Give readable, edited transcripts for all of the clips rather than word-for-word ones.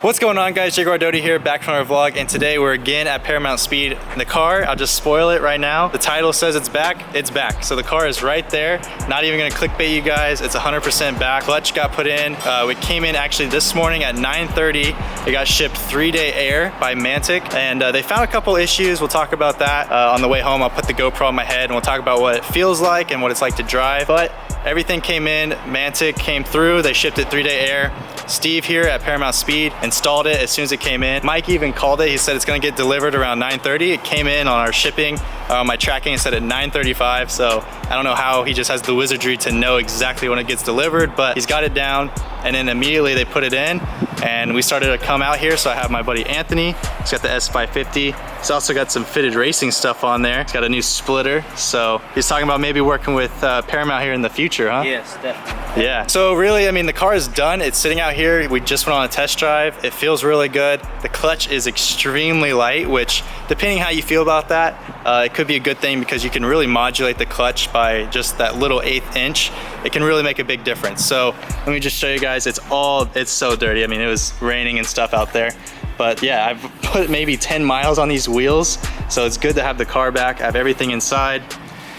What's going on, guys? Jacobrdoty here, back from our vlog, and today we're again at Paramount Speed. The car, I'll just spoil it right now. The title says it's back. It's back. So the car is right there. Not even gonna clickbait you guys. It's 100% back. Clutch got put in. It came in actually this morning at 9:30. It got shipped 3-day air by Mantic, and they found a couple issues. We'll talk about that on the way home. I'll put the GoPro on my head and we'll talk about what it feels like and what it's like to drive. But everything came in. Mantic came through. They shipped it 3-day air. Steve here at Paramount Speed installed it as soon as it came in. Mike even called it. He said it's gonna get delivered around 9:30. It came in on our shipping, my tracking, it said at 9:35. So I don't know how he just has the wizardry to know exactly when it gets delivered, but he's got it down. And then immediately they put it in and we started to come out here. So I have my buddy Anthony. He's got the S550. He's also got some fitted racing stuff on there. He's got a new splitter. So he's talking about maybe working with Paramount here in the future, huh? Yes, definitely. Yeah. So really, I mean, the car is done. It's sitting out here. We just went on a test drive. It feels really good. The clutch is extremely light, which depending how you feel about that, it could be a good thing because you can really modulate the clutch by just that little 1/8 inch. It can really make a big difference. So let me just show you guys. It's so dirty. I mean, it was raining and stuff out there. But yeah, I've put maybe 10 miles on these wheels. So it's good to have the car back. I have everything inside.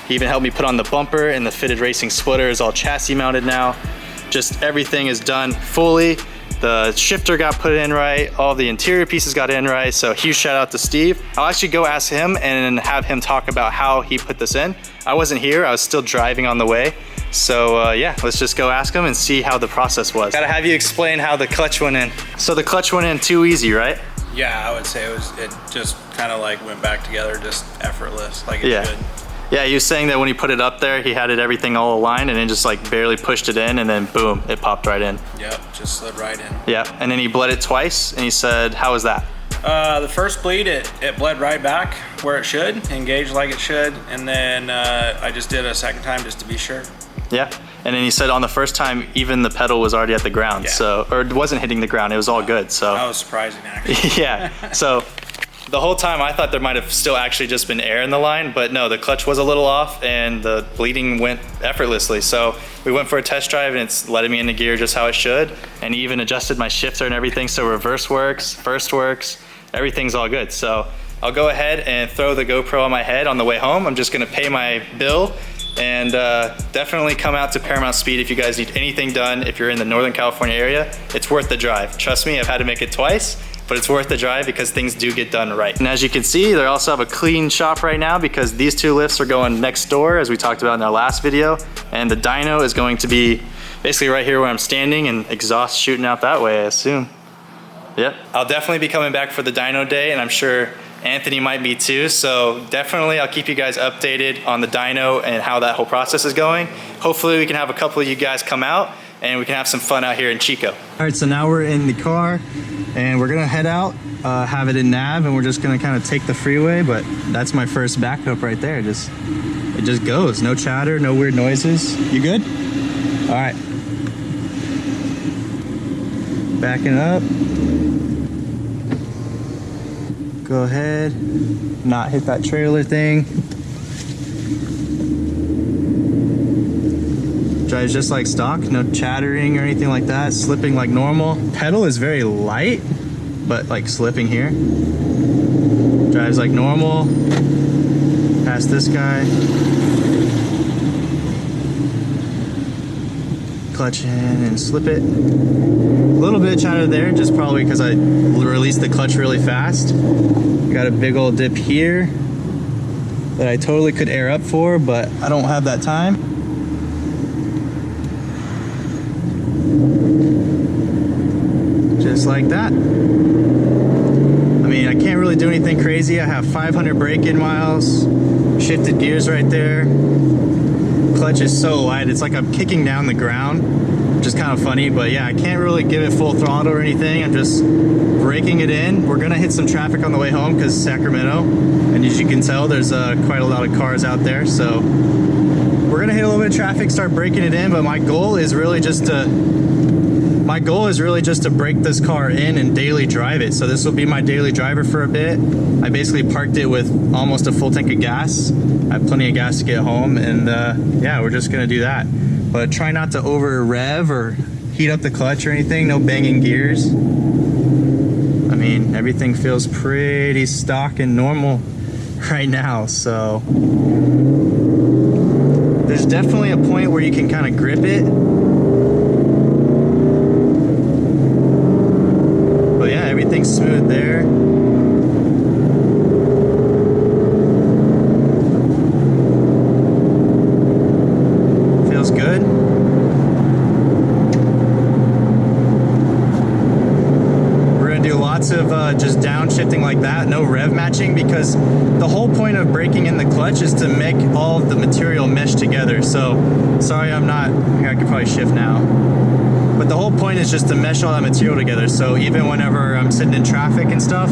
He even helped me put on the bumper, and the fitted racing splitter is all chassis mounted now. Just everything is done fully. The shifter got put in right. All the interior pieces got in right. So huge shout out to Steve. I'll actually go ask him and have him talk about how he put this in. I wasn't here. I was still driving on the way. So yeah, let's just go ask him and see how the process was. Gotta have you explain how the clutch went in. So the clutch went in too easy, right? Yeah, I would say it just kind of like went back together, just effortless, like it should. Yeah, he was saying that when he put it up there, he had it everything all aligned and then just like barely pushed it in and then boom, it popped right in. Yep, just slid right in. Yeah, and then he bled it twice and he said, how was that? The first bleed, it bled right back where it should, engaged like it should, and then I just did a second time just to be sure. Yeah, and then he said on the first time, even the pedal was already at the ground, so, or it wasn't hitting the ground, it was all good, so. That was surprising, actually. Yeah, so the whole time I thought there might have still actually just been air in the line, but no, the clutch was a little off and the bleeding went effortlessly. So we went for a test drive and it's letting me into gear just how it should. And he even adjusted my shifter and everything, so reverse works, first works, everything's all good. So I'll go ahead and throw the GoPro on my head on the way home. I'm just gonna pay my bill and definitely come out to Paramount Speed if you guys need anything done. If you're in the Northern California area, it's worth the drive. Trust me, I've had to make it twice, but it's worth the drive because things do get done right. And as you can see, they also have a clean shop right now because these two lifts are going next door, as we talked about in our last video. And the dyno is going to be basically right here where I'm standing and exhaust shooting out that way, I assume. Yep. I'll definitely be coming back for the dyno day, and I'm sure Anthony might be too, so definitely I'll keep you guys updated on the dyno and how that whole process is going. Hopefully we can have a couple of you guys come out and we can have some fun out here in Chico. All right, so now we're in the car and we're gonna head out, have it in nav, and we're just gonna kind of take the freeway, but that's my first backup right there. It just goes, no chatter, no weird noises. You good? All right. Backing up. Go ahead, not hit that trailer thing. Drives just like stock, no chattering or anything like that, slipping like normal. Pedal is very light, but like slipping here. Drives like normal. Past this guy. Clutch in and slip it. A little bit of chatter there, just probably because I released the clutch really fast. Got a big old dip here that I totally could air up for, but I don't have that time. Just like that. I mean, I can't really do anything crazy. I have 500 break-in miles, shifted gears right there. Clutch is so light, it's like I'm kicking down the ground, which is kind of funny, but yeah, I can't really give it full throttle or anything. I'm just braking it in. We're gonna hit some traffic on the way home because Sacramento, and as you can tell, there's quite a lot of cars out there, so we're gonna hit a little bit of traffic, start braking it in, but my goal is really just to break this car in and daily drive it. So this will be my daily driver for a bit. I basically parked it with almost a full tank of gas. I have plenty of gas to get home, and yeah, we're just gonna do that. But try not to over rev or heat up the clutch or anything, no banging gears. everything feels pretty stock and normal right now. So there's definitely a point where you can kind of grip it. But yeah, everything's smooth there. Feels good. We're gonna do lots of just downshifting like that, no rev matching, because the whole point of breaking in the clutch is to make all of the material mesh together. So sorry, I could probably shift now. But the whole point is just to mesh all that material together. So even whenever I'm sitting in traffic and stuff,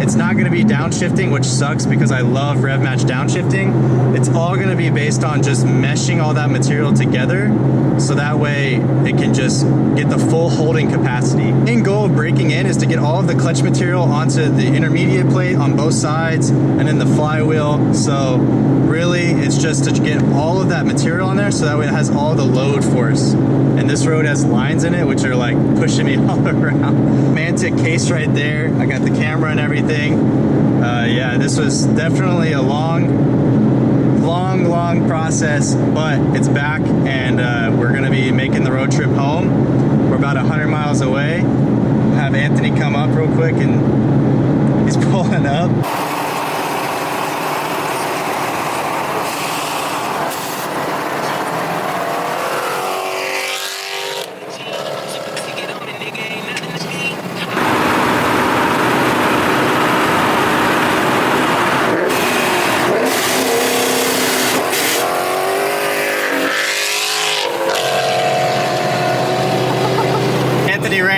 it's not gonna be downshifting, which sucks because I love rev match downshifting. It's all gonna be based on just meshing all that material together. So that way it can just get the full holding capacity. The main goal of breaking in is to get all of the clutch material onto the intermediate plate on both sides and then the flywheel. So really it's just to get all of that material on there so that way it has all the load force. And this road has lines in it which are like pushing me all around. Mantic case right there. I got the camera and everything. Yeah, this was definitely a long process, but it's back, and we're gonna be making the road trip home. We're about 100 miles away. Have Anthony come up real quick, and he's pulling up.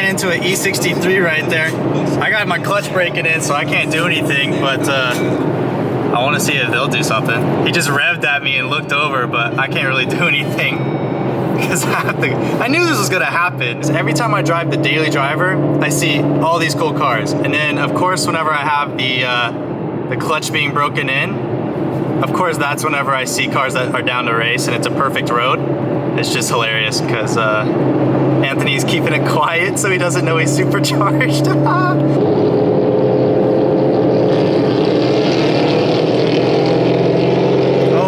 Into an E63 right there. I got my clutch braking in, so I can't do anything, but I want to see if they'll do something. He just revved at me and looked over, but I can't really do anything because I knew this was gonna happen. Every time I drive the daily driver, I see all these cool cars, and then of course whenever I have the clutch being broken in, of course that's whenever I see cars that are down to race and it's a perfect road. It's just hilarious because Anthony's keeping it quiet so he doesn't know he's supercharged. Oh,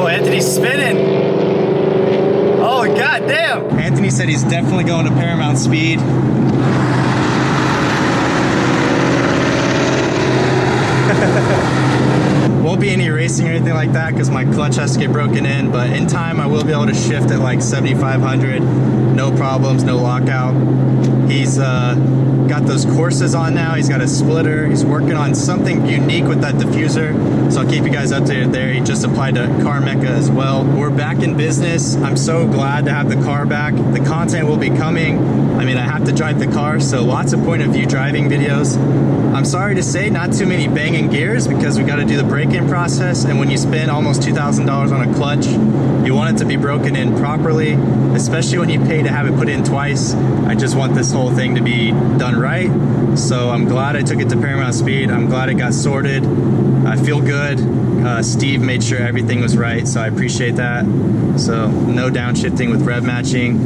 Anthony's spinning. Oh, goddamn. Anthony said he's definitely going to Paramount Speed. Won't be any racing or anything like that because my clutch has to get broken in, but in time I will be able to shift at like 7,500, no problems, no lockout. He's got those courses on now. He's got a splitter. He's working on something unique with that diffuser, so I'll keep you guys updated there. He just applied to Car Mecca as well. We're back in business. I'm so glad to have the car back. The content will be coming. I mean, I have to drive the car, so lots of point of view driving videos. I'm sorry to say not too many banging gears because we got to do the break-in process, and when you spend almost $2,000 on a clutch, you want it to be broken in properly, especially when you pay to have it put in twice. I just want this whole thing to be done right, so I'm glad I took it to Paramount Speed. I'm glad it got sorted. I feel good. Steve made sure everything was right, so I appreciate that. So no downshifting with rev matching.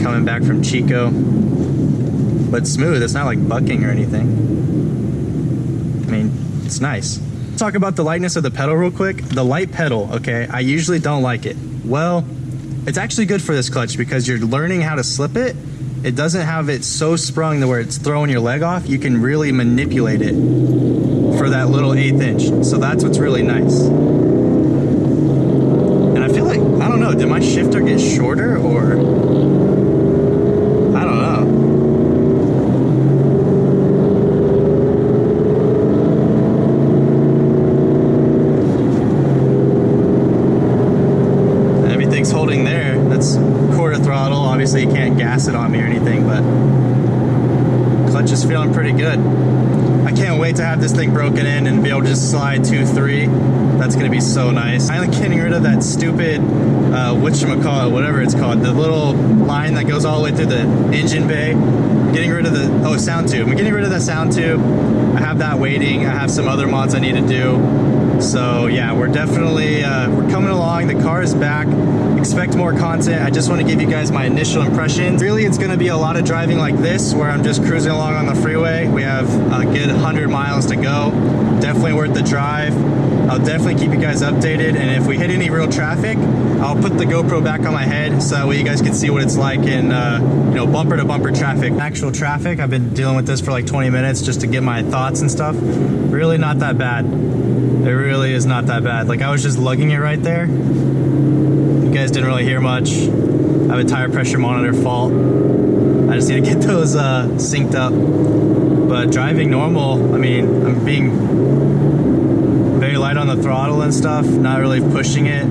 Coming back from Chico, but smooth. It's not like bucking or anything. I mean, it's nice. Talk about the lightness of the pedal real quick. The light pedal, okay, I usually don't like it. Well, it's actually good for this clutch because you're learning how to slip it. It doesn't have it so sprung to where it's throwing your leg off. You can really manipulate it for that little 1/8 inch. So that's what's really nice. And I feel like, I don't know, did my shifter get shorter or? I don't know. Everything's holding there. That's quarter throttle. Obviously you can't gas it on me or anything, but clutch is feeling pretty good. I can't wait to have this thing broken in and be able to just slide 2-3. That's gonna be so nice. Finally getting rid of that stupid, whatchamacallit, whatever it's called, the little line that goes all the way through the engine bay. Getting rid of the, sound tube. I'm getting rid of that sound tube. I have that waiting. I have some other mods I need to do. So yeah, we're definitely, we're coming along. The car is back. Expect more content. I just want to give you guys my initial impressions. Really, it's gonna be a lot of driving like this, where I'm just cruising along on the freeway. We have have a good 100 miles to go. Definitely worth the drive. I'll definitely keep you guys updated, and if we hit any real traffic, I'll put the GoPro back on my head so that way you guys can see what it's like in you know, bumper to bumper traffic. Actual traffic, I've been dealing with this for like 20 minutes just to get my thoughts and stuff. Really not that bad. It really is not that bad. Like, I was just lugging it right there. You guys didn't really hear much. I have a tire pressure monitor fault. I just need to get those synced up. But driving normal, I mean, I'm being very light on the throttle and stuff, not really pushing it.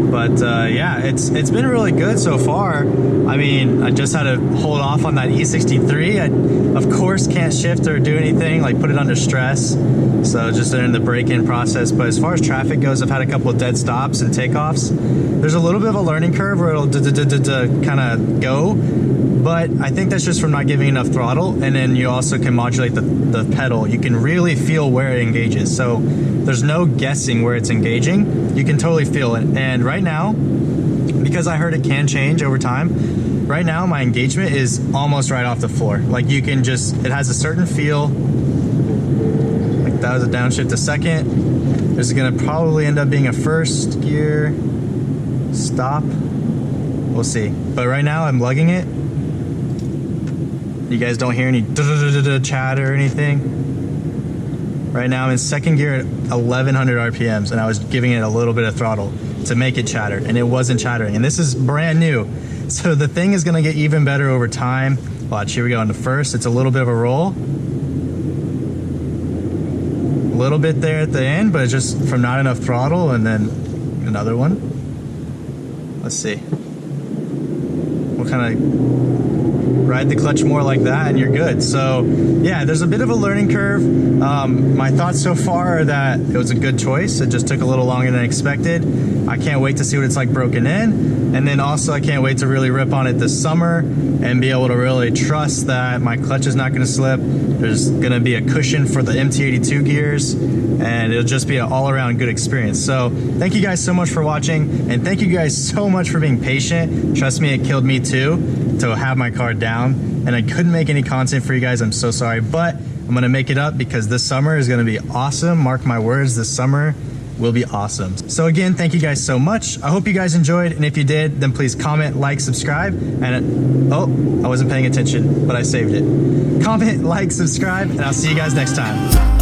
But yeah, it's been really good so far. I mean, I just had to hold off on that E63. I, of course, can't shift or do anything, like put it under stress. So just in the break-in process. But as far as traffic goes, I've had a couple of dead stops and takeoffs. There's a little bit of a learning curve where it'll kind of go. But I think that's just from not giving enough throttle, and then you also can modulate the pedal. You can really feel where it engages. So there's no guessing where it's engaging. You can totally feel it. And right now, because I heard it can change over time, right now my engagement is almost right off the floor. Like, you can just, it has a certain feel. Like, that was a downshift a second. This is gonna probably end up being a first gear stop. We'll see. But right now I'm lugging it. You guys don't hear any chatter or anything. Right now I'm in second gear at 1100 RPMs, and I was giving it a little bit of throttle to make it chatter, and it wasn't chattering. And this is brand new. So the thing is gonna get even better over time. Watch, here we go. On the first, it's a little bit of a roll. A little bit there at the end, but it's just from not enough throttle, and then another one. Let's see. We'll kind of ride the clutch more like that and you're good. So yeah, there's a bit of a learning curve. My thoughts so far are that it was a good choice. It just took a little longer than expected. I can't wait to see what it's like broken in. And then also I can't wait to really rip on it this summer and be able to really trust that my clutch is not going to slip. There's going to be a cushion for the MT82 gears, and it'll just be an all-around good experience. So thank you guys so much for watching, and thank you guys so much for being patient. Trust me, it killed me too to have my car down, and I couldn't make any content for you guys. I'm so sorry, but I'm gonna make it up because this summer is gonna be awesome. Mark my words, this summer will be awesome. So again, thank you guys so much. I hope you guys enjoyed, and if you did, then please comment, like, subscribe, and oh, I wasn't paying attention, but I saved it. Comment, like, subscribe, and I'll see you guys next time.